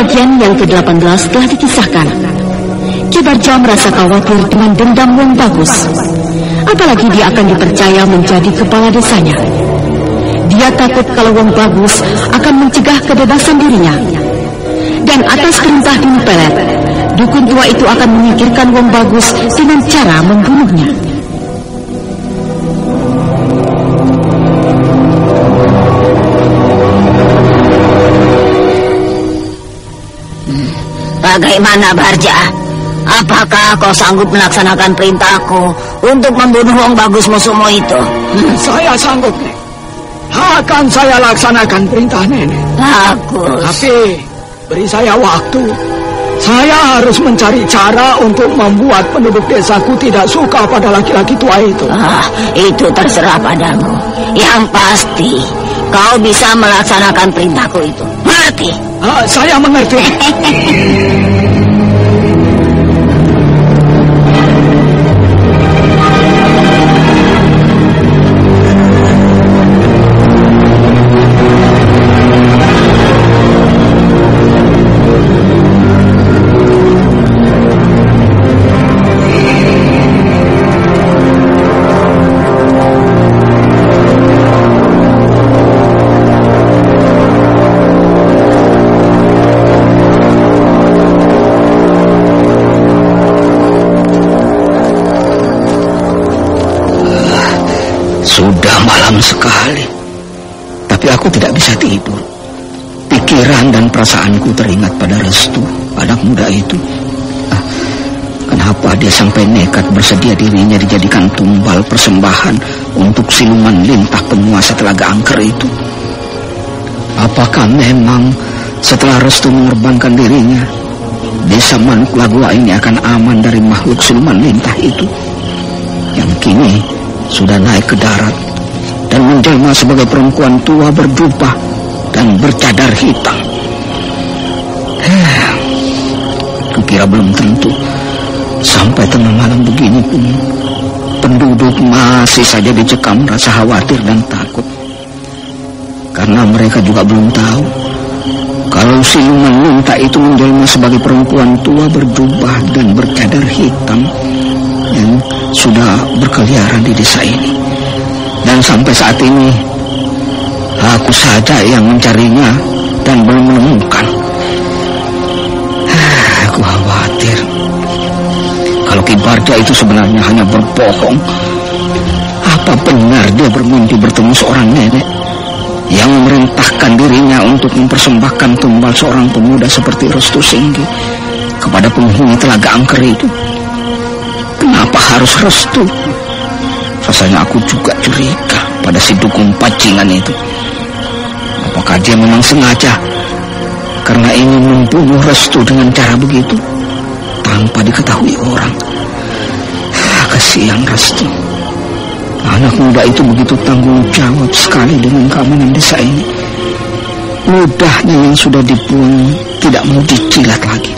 bagian yang ke-18 telah dikisahkan. Ki Barja merasa khawatir dengan dendam Wong Bagus. Apalagi dia akan dipercaya menjadi kepala desanya. Dia takut kalau Wong Bagus akan mencegah kebebasan dirinya. Dan atas perintah Dunu Pelet, dukun tua itu akan menyingkirkan Wong Bagus dengan cara membunuhnya. Bagaimana Barja? Apakah kau sanggup melaksanakan perintahku untuk membunuh Wong Bagus musuhmu itu? Saya sanggup, Nek. Akan saya laksanakan perintah Nenek. Bagus. Tapi beri saya waktu. Saya harus mencari cara untuk membuat penduduk desaku tidak suka pada laki-laki tua itu. Itu terserah padamu. Yang pasti kau bisa melaksanakan perintahku itu. Mengerti? Saya mengerti. Sudah malam sekali, tapi aku tidak bisa tidur. Pikiran dan perasaanku teringat pada Restu, anak muda itu. Kenapa dia sampai nekat bersedia dirinya dijadikan tumbal persembahan untuk siluman lintah penguasa Telaga Angker itu? Apakah memang setelah Restu mengorbankan dirinya, desa Manuk Lagua ini akan aman dari makhluk siluman lintah itu, yang kini sudah naik ke darat dan menjelma sebagai perempuan tua berjubah dan bercadar hitam? Kukira belum tentu. Sampai tengah malam begini pun penduduk masih saja dicekam rasa khawatir dan takut. Karena mereka juga belum tahu kalau siluman lintah itu menjelma sebagai perempuan tua berjubah dan bercadar hitam yang sudah berkeliaran di desa ini. Dan sampai saat ini aku saja yang mencarinya dan belum menemukan. Aku khawatir kalau Ki Barja itu sebenarnya hanya berbohong. Apa benar dia bermimpi bertemu seorang nenek yang memerintahkan dirinya untuk mempersembahkan tumbal seorang pemuda seperti Restu Singgi kepada penghuni Telaga Angker itu? Kenapa harus Restu? Rasanya aku juga curiga pada si dukun pacingan itu. Apakah dia memang sengaja karena ingin membunuh Restu dengan cara begitu tanpa diketahui orang? Kasihan Restu. Anak muda itu begitu tanggung jawab sekali dengan keamanan desa ini. Mudahnya yang sudah dibuang tidak mau dicilat lagi.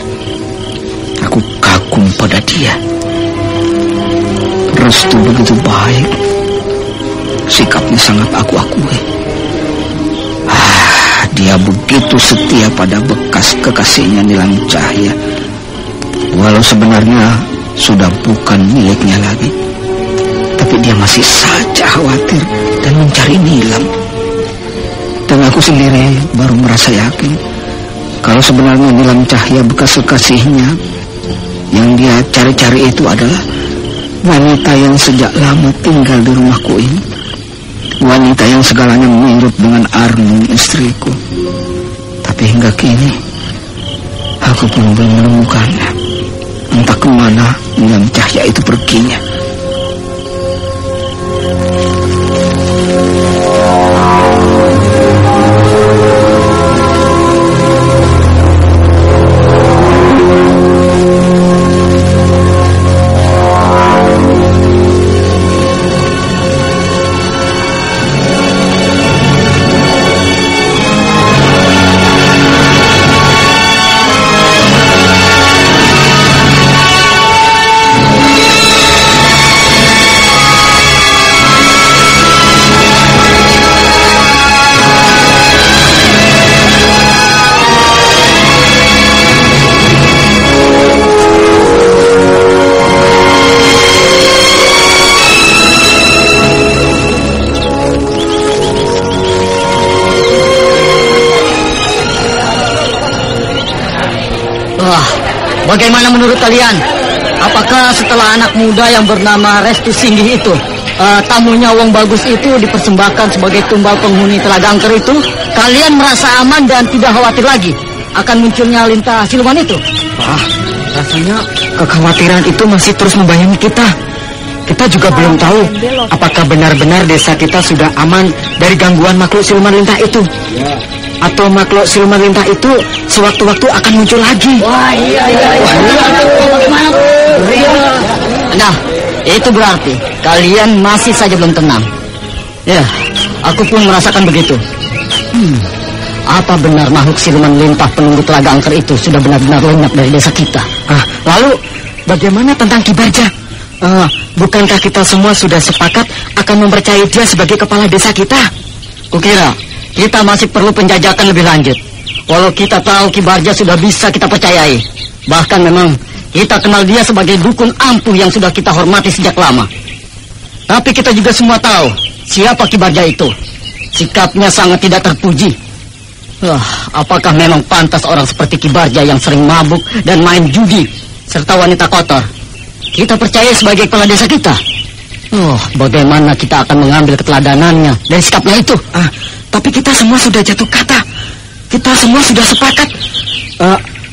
Aku kagum pada dia. Restu begitu baik, sikapnya sangat aku akui. Dia begitu setia pada bekas kekasihnya Nilam Cahya, walau sebenarnya sudah bukan miliknya lagi. Tapi dia masih saja khawatir dan mencari Nilam. Dan aku sendiri baru merasa yakin kalau sebenarnya Nilam Cahya bekas kekasihnya yang dia cari-cari itu adalah wanita yang sejak lama tinggal di rumahku ini. Wanita yang segalanya mirip dengan Arnung, istriku. Tapi hingga kini aku pun belum menemukannya. Entah kemana Nilam Cahya itu perginya. Bagaimana menurut kalian? Apakah setelah anak muda yang bernama Restu Singgih itu, tamunya Wong Bagus itu dipersembahkan sebagai tumbal penghuni Telaga Angker itu, kalian merasa aman dan tidak khawatir lagi akan munculnya lintah siluman itu? Rasanya kekhawatiran itu masih terus membayangi kita. Kita juga belum tahu apakah benar-benar desa kita sudah aman dari gangguan makhluk siluman lintah itu. Atau makhluk siluman lintah itu sewaktu-waktu akan muncul lagi. Nah, itu berarti kalian masih saja belum tenang. Ya, aku pun merasakan begitu. Apa benar makhluk siluman lintah penunggu Telaga Angker itu sudah benar-benar lenyap dari desa kita? Lalu bagaimana tentang Ki Barja? Bukankah kita semua sudah sepakat akan mempercayai dia sebagai kepala desa kita? Kukira kita masih perlu penjajakan lebih lanjut. Walau kita tahu Ki Barja sudah bisa kita percayai. Bahkan memang kita kenal dia sebagai dukun ampuh yang sudah kita hormati sejak lama. Tapi kita juga semua tahu siapa Ki Barja itu. Sikapnya sangat tidak terpuji. Apakah memang pantas orang seperti Ki Barja yang sering mabuk dan main judi serta wanita kotor kita percaya sebagai kepala desa kita? Bagaimana kita akan mengambil keteladanannya dari sikapnya itu? Tapi kita semua sudah jatuh kata. Kita semua sudah sepakat.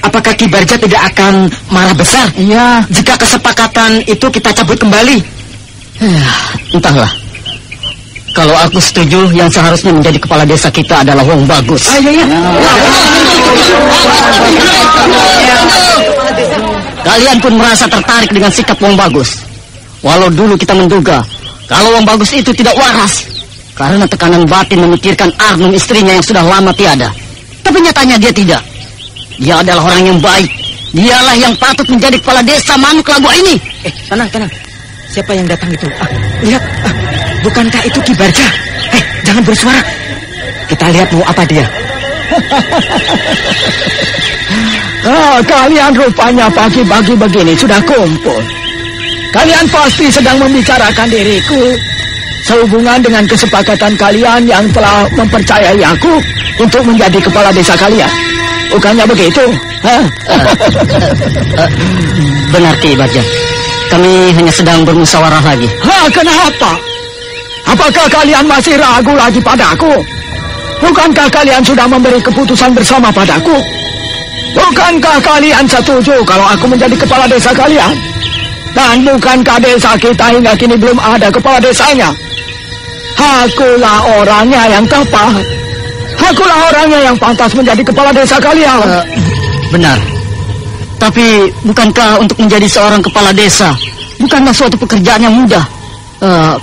Apakah Ki Barja tidak akan marah besar? Iya. Jika kesepakatan itu kita cabut kembali? Entahlah. Kalau aku setuju, yang seharusnya menjadi kepala desa kita adalah Wong Bagus. Kalian pun merasa tertarik dengan sikap Wong Bagus. Walau dulu kita menduga kalau Wong Bagus itu tidak waras karena tekanan batin memikirkan Arnum istrinya yang sudah lama tiada. Tapi nyatanya dia tidak. Dia adalah orang yang baik. Dialah yang patut menjadi kepala desa Manuk Lagua ini. Tenang. Siapa yang datang itu? Lihat, bukankah itu Ki Barja? Jangan bersuara. Kita lihat mau apa dia. Kalian rupanya pagi-pagi begini sudah kumpul. Kalian pasti sedang membicarakan diriku sehubungan dengan kesepakatan kalian yang telah mempercayai aku untuk menjadi kepala desa kalian. Bukannya begitu? Benar Ki Barja. Kami hanya sedang bermusyawarah lagi. Kenapa? Apakah kalian masih ragu lagi padaku? Bukankah kalian sudah memberi keputusan bersama padaku? Bukankah kalian setuju kalau aku menjadi kepala desa kalian? Dan bukankah desa kita hingga kini belum ada kepala desanya? Akulah orangnya yang tepat. Akulah orangnya yang pantas menjadi kepala desa kalian. Benar. Tapi bukankah untuk menjadi seorang kepala desa bukanlah suatu pekerjaan yang mudah?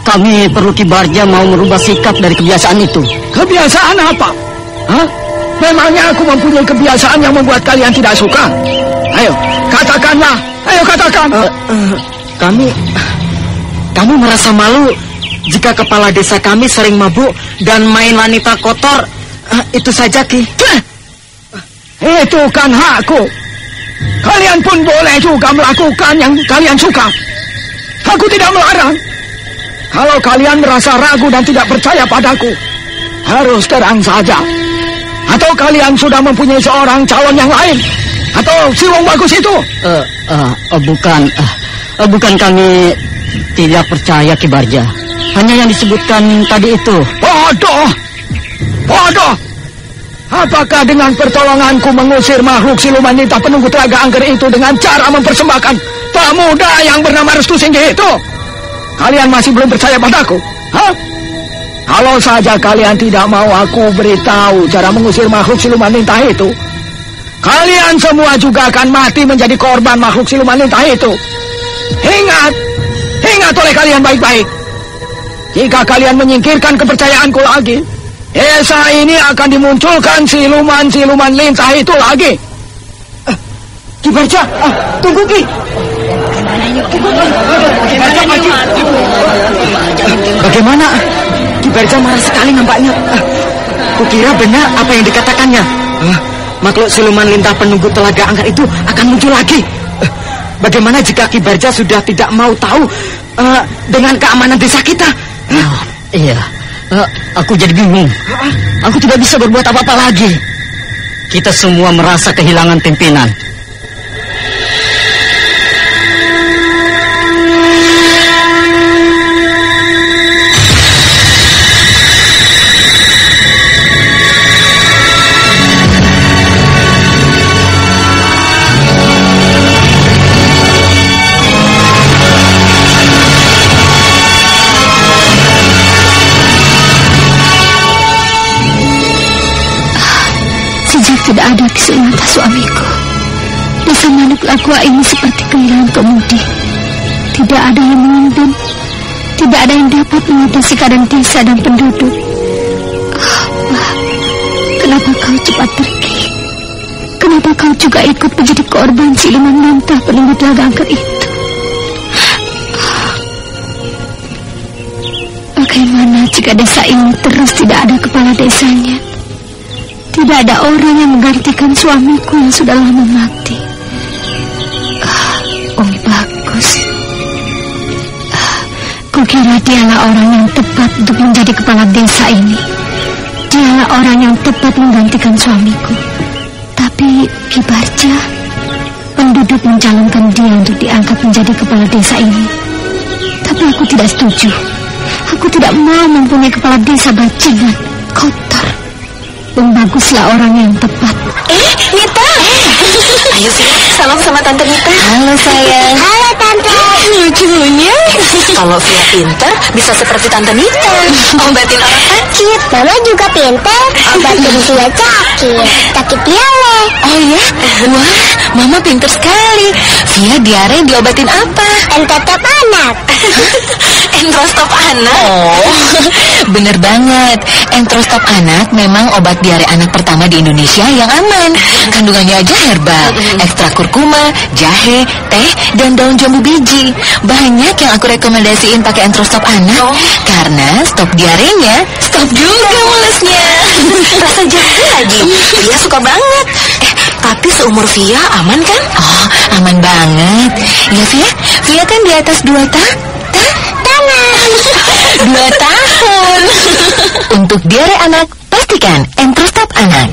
Kami perlu Ki Barja mau merubah sikap dari kebiasaan itu. Kebiasaan apa? Memangnya aku mempunyai kebiasaan yang membuat kalian tidak suka? Ayo, katakanlah. Ayo katakan. Kami merasa malu jika kepala desa kami sering mabuk dan main wanita kotor. Itu saja, Ki. Itu kan hakku. Kalian pun boleh juga melakukan yang kalian suka. Aku tidak melarang. Kalau kalian merasa ragu dan tidak percaya padaku, harus terang saja. Atau kalian sudah mempunyai seorang calon yang lain? Atau si Wong Bagus itu? Bukan kami tidak percaya Ki Barja. Hanya yang disebutkan tadi itu. Bodoh! Apakah dengan pertolonganku mengusir makhluk siluman lintah penunggu Telaga Angker itu dengan cara mempersembahkan pemuda yang bernama Restu Singgih itu, kalian masih belum percaya padaku? Kalau saja kalian tidak mau aku beritahu cara mengusir makhluk siluman lintah itu, kalian semua juga akan mati menjadi korban makhluk siluman lintah itu. Ingat oleh kalian baik-baik. Jika kalian menyingkirkan kepercayaanku lagi, desa ini akan dimunculkan siluman-siluman lintah itu lagi. Ki Barja, tunggu Ki. Bagaimana? Ki Barja marah sekali nampaknya. Kukira benar apa yang dikatakannya. Makhluk siluman lintah penunggu Telaga Angker itu akan muncul lagi. Bagaimana jika Ki Barja sudah tidak mau tahu dengan keamanan desa kita? Iya. Aku jadi bingung. Aku tidak bisa berbuat apa-apa lagi. Kita semua merasa kehilangan pimpinan. tidak ada kisah mata suamiku. Desa Manuk Lakua ini seperti kehilangan kemudi. Tidak ada yang memimpin. Tidak ada yang dapat mengatasi keadaan desa dan penduduk. Wah, kenapa kau cepat pergi? Kenapa kau juga ikut menjadi korban siluman lintah penunggu telaga angker itu? Bagaimana jika desa ini terus tidak ada kepala desanya? Tidak ada orang yang menggantikan suamiku yang sudah lama mati. Oh bagus. Kukira dialah orang yang tepat untuk menjadi kepala desa ini. Dialah orang yang tepat menggantikan suamiku. Tapi Ki Barja, penduduk mencalonkan dia untuk diangkat menjadi kepala desa ini. Tapi aku tidak setuju. Aku tidak mau mempunyai kepala desa bajingan, kotor. Baguslah orang yang tepat. Nita. Ayo sih, salam sama Tante Nita. Halo sayang. Halo Tante. Lucunya. Kalau Via pinter, bisa seperti Tante Nita. Obatin orang sakit. Mama juga pinter. Obatin Via sakit diare. Oh ya? Wah, Mama pinter sekali. Via diare diobatin apa? Entetop anak. Entrostop anak. Oh, bener banget. Entrostop anak memang obat diare anak pertama di Indonesia yang aman. Kandungannya aja herbal, ekstra kurkuma, jahe, teh, dan daun jambu biji. Banyak yang aku rekomendasiin pakai Entrostop anak. Karena stop diarenya, stop juga mulesnya. Rasa jahe lagi. Via suka banget. Tapi seumur Via aman kan? Oh, aman banget. Ya Via? Via kan di atas 2 tahun. 2 tahun. Untuk diare anak, pastikan Entrostop anak.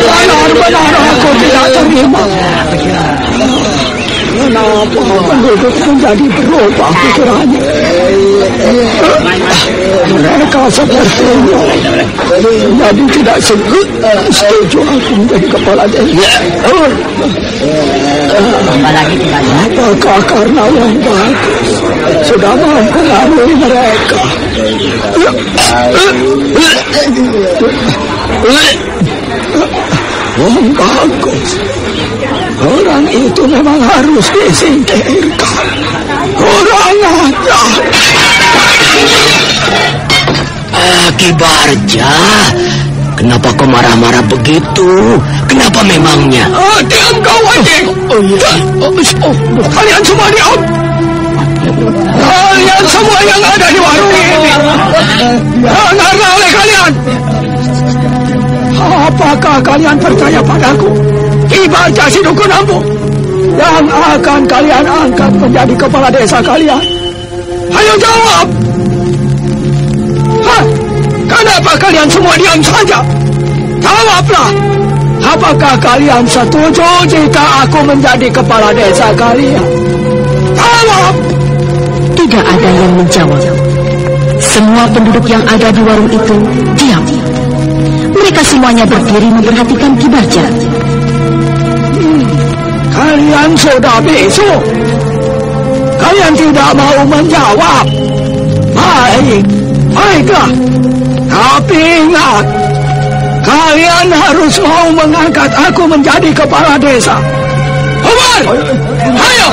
Benar-benar aku tidak terima. Kenapa penduduk menjadi berubah pikirannya? Mereka sepertinya jadi tidak setuju aku menjadi kepala desa. Apakah karena yang bagus sudah mempengaruhi mereka? Wong bagus. Orang itu memang harus disingkirkan. Orang ajar. Ki Barja, kenapa kau marah-marah begitu? Kenapa memangnya? Diam kau, anjing. Kalian semua diam. Kalian semua yang ada di warung ini. Dengarlah oleh kalian. Apakah kalian percaya padaku, Ki Barja Sidukun Ampu, yang akan kalian angkat menjadi kepala desa kalian? Ayo jawab. Kenapa kalian semua diam saja? Jawablah. Apakah kalian setuju jika aku menjadi kepala desa kalian? Jawab. Tidak ada yang menjawab. Semua penduduk yang ada di warung itu diam. Mereka semuanya berdiri memperhatikan Ki Barja. Kalian sudah bisu. Kalian tidak mau menjawab. Baiklah. Tapi ingat, kalian harus mau mengangkat aku menjadi kepala desa. Bubar! Ayo!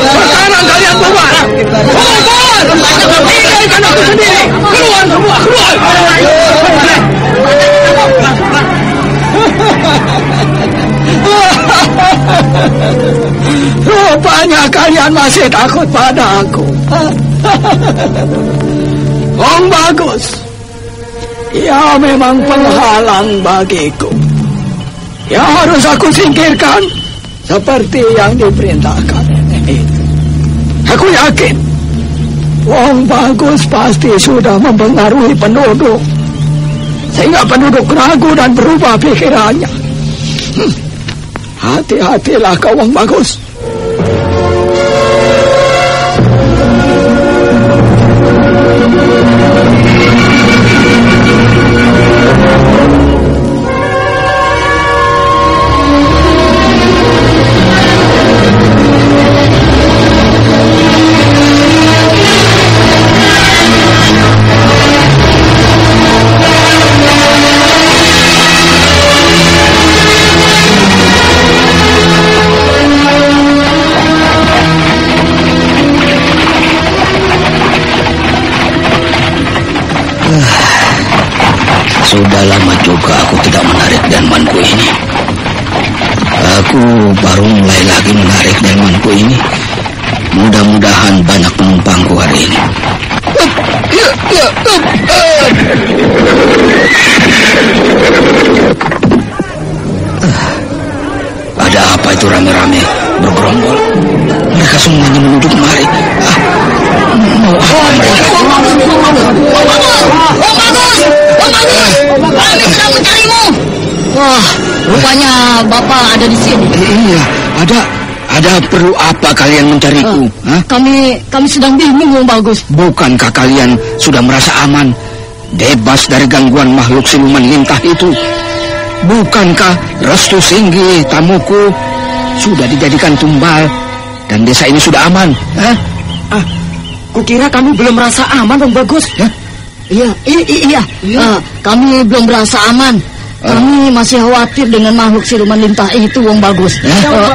Sekarang kalian bubar! Bubar! Tinggalkan aku sendiri! Keluar semua! Keluar! Rupanya kalian masih takut pada aku. Wong bagus. Ya memang penghalang bagiku. Ya harus aku singkirkan seperti yang diperintahkan itu. Aku yakin Wong bagus pasti sudah mempengaruhi penduduk, sehingga penduduk ragu dan berubah pikirannya. Hati-hatilah kau Wong bagus. Sudah lama juga aku tidak menarik delmanku ini. Aku baru mulai lagi menarik delmanku ini. Mudah-mudahan banyak penumpangku hari ini. Ada apa itu rame-rame bergerombol? Mereka semuanya menuju kemari. Mau apa mereka? Kami sedang mencarimu. Wah, rupanya Bapak ada di sini. Iya, ada perlu apa kalian mencariku? Kami sedang bingung, Wong Bagus. Bukankah kalian sudah merasa aman, bebas dari gangguan makhluk siluman lintah itu? Bukankah Restu Singgi, tamuku, sudah dijadikan tumbal dan desa ini sudah aman? Kukira kamu belum merasa aman, Wong Bagus. Iya. Kami belum merasa aman. Kami masih khawatir dengan makhluk siluman lintah itu, Wong Bagus.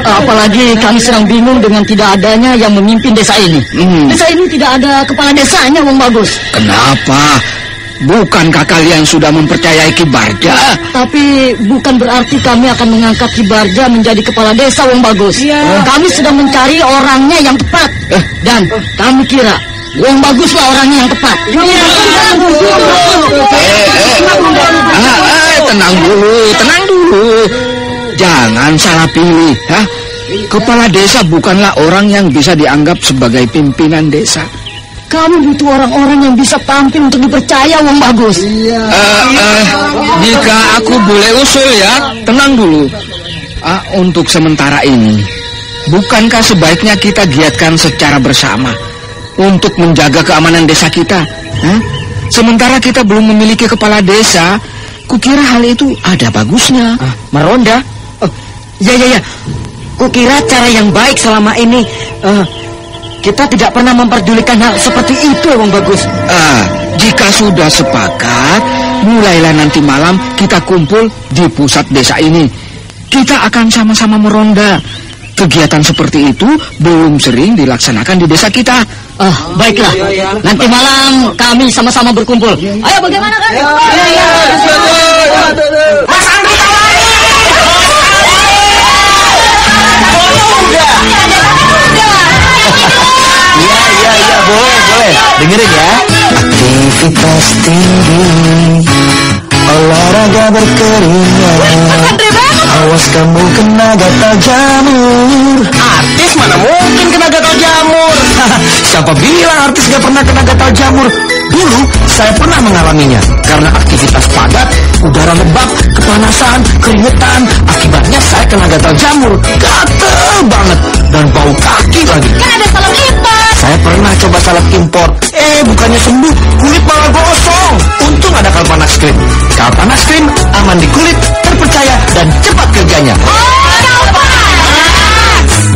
Apalagi kami sedang bingung dengan tidak adanya yang memimpin desa ini. Desa ini tidak ada kepala desanya, Wong Bagus. Kenapa? Bukankah kalian sudah mempercayai Ki Barja? Tapi bukan berarti kami akan mengangkat Ki Barja menjadi kepala desa, Wong Bagus. Kami sedang mencari orangnya yang tepat. Dan kami kira Wong Baguslah orangnya yang tepat. Tenang dulu. Jangan salah pilih. Kepala desa bukanlah orang yang bisa dianggap sebagai pimpinan desa. Kami butuh orang-orang yang bisa tampil untuk dipercaya, Wong Bagus. Jika aku boleh usul ya, tenang dulu. Untuk sementara ini, bukankah sebaiknya kita giatkan secara bersama untuk menjaga keamanan desa kita? Sementara kita belum memiliki kepala desa, kukira hal itu ada bagusnya. Meronda? Ya. Kukira cara yang baik selama ini. Kita tidak pernah memperdulikan hal seperti itu, Wong Bagus. Jika sudah sepakat, mulailah nanti malam kita kumpul di pusat desa ini. Kita akan sama-sama meronda. Kegiatan seperti itu belum sering dilaksanakan di desa kita. Baiklah. Nanti malam kami sama-sama berkumpul. Ayo, bagaimana kan? Mas Andri Iya, boleh. Dengerin ya. Aktivitas tinggi, olahraga berkeringat. Awas kamu kena gatal jamur. Artis mana mungkin kena gatal jamur? Siapa bilang artis gak pernah kena gatal jamur? Dulu saya pernah mengalaminya. Karena aktivitas padat, udara lembab, kepanasan, keringetan. Akibatnya saya kena gatal jamur. Gatel banget. Dan bau kaki lagi. Kan ada salep impor. Saya pernah coba salep impor. Bukannya sembuh, kulit malah gosong. Untung ada Kalpanax Cream. Kalpanax Cream aman di kulit, terpercaya dan cepat kerjanya.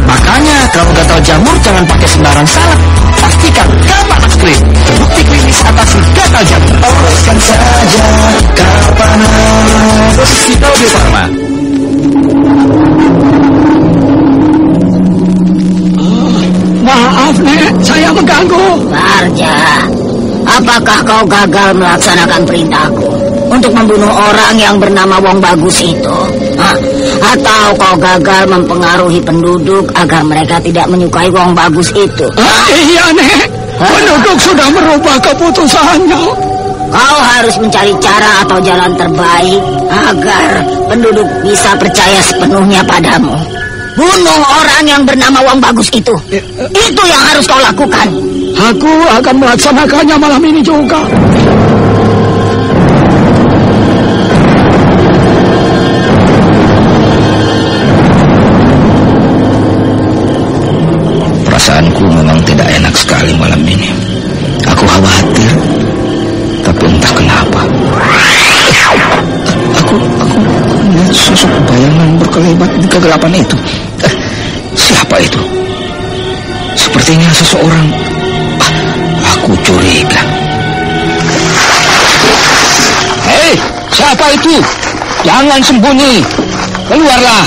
Makanya kalau gatal jamur jangan pakai sembarang salep. Pastikan Kalpanax Cream terbukti klinis atasi gatal jamur. Oleskan saja Kalpanax. Sito Bio Farma. Maaf, Nek, saya mengganggu. Barja, apakah kau gagal melaksanakan perintahku untuk membunuh orang yang bernama Wong Bagus itu? Atau kau gagal mempengaruhi penduduk agar mereka tidak menyukai Wong Bagus itu? Iya, Nek. Penduduk sudah merubah keputusannya. Kau harus mencari cara atau jalan terbaik agar penduduk bisa percaya sepenuhnya padamu. Bunuh orang yang bernama Wong Bagus itu. Itu yang harus kau lakukan. Aku akan melaksanakannya malam ini juga. Perasaanku memang tidak enak sekali malam ini. Aku khawatir, tapi entah kenapa. Aku melihat sosok bayangan berkelebat di kegelapan itu. Siapa itu? Sepertinya seseorang. Aku curiga. Hei, siapa itu? Jangan sembunyi. Keluarlah.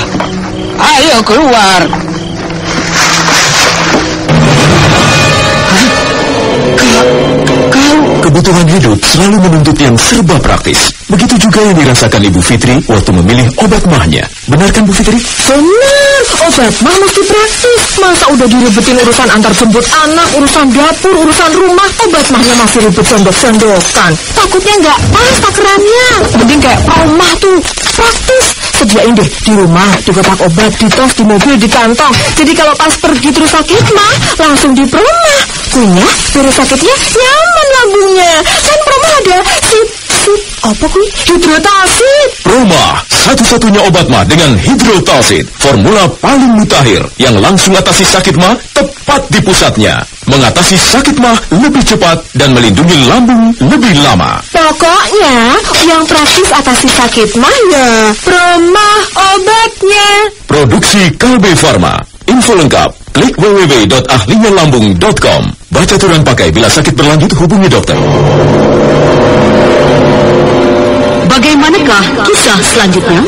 Ayo keluar. Kebutuhan hidup selalu menuntut yang serba praktis. Begitu juga yang dirasakan Ibu Fitri waktu memilih obat mahnya. Benar kan Bu Fitri? Benar, obat mah mesti praktis. Masa udah diribetin urusan antar jemput anak, urusan dapur, urusan rumah, obat mahnya masih ribet sendok-sendokan. Takutnya nggak pas takarannya. Mending kayak rumah tuh, praktis. Sediain deh di rumah, di kotak obat, di tos, di mobil, di kantong. Jadi kalau pas pergi terus sakit mah, langsung di Proma. Kunyah, beres sakitnya, nyaman lambungnya. Kan Proma ada apa kuy? Hidrotalsid. Proma, satu-satunya obat mah dengan hidrotalsid. Formula paling mutakhir yang langsung atasi sakit mah tepat di pusatnya. Mengatasi sakit mah lebih cepat dan melindungi lambung lebih lama. Pokoknya yang praktis atasi sakit mah ya Proma obatnya. Produksi Kalbe Farma. Info lengkap klik www.ahlinyalambung.com. Baca aturan pakai bila sakit berlanjut hubungi dokter. Bagaimanakah kisah selanjutnya?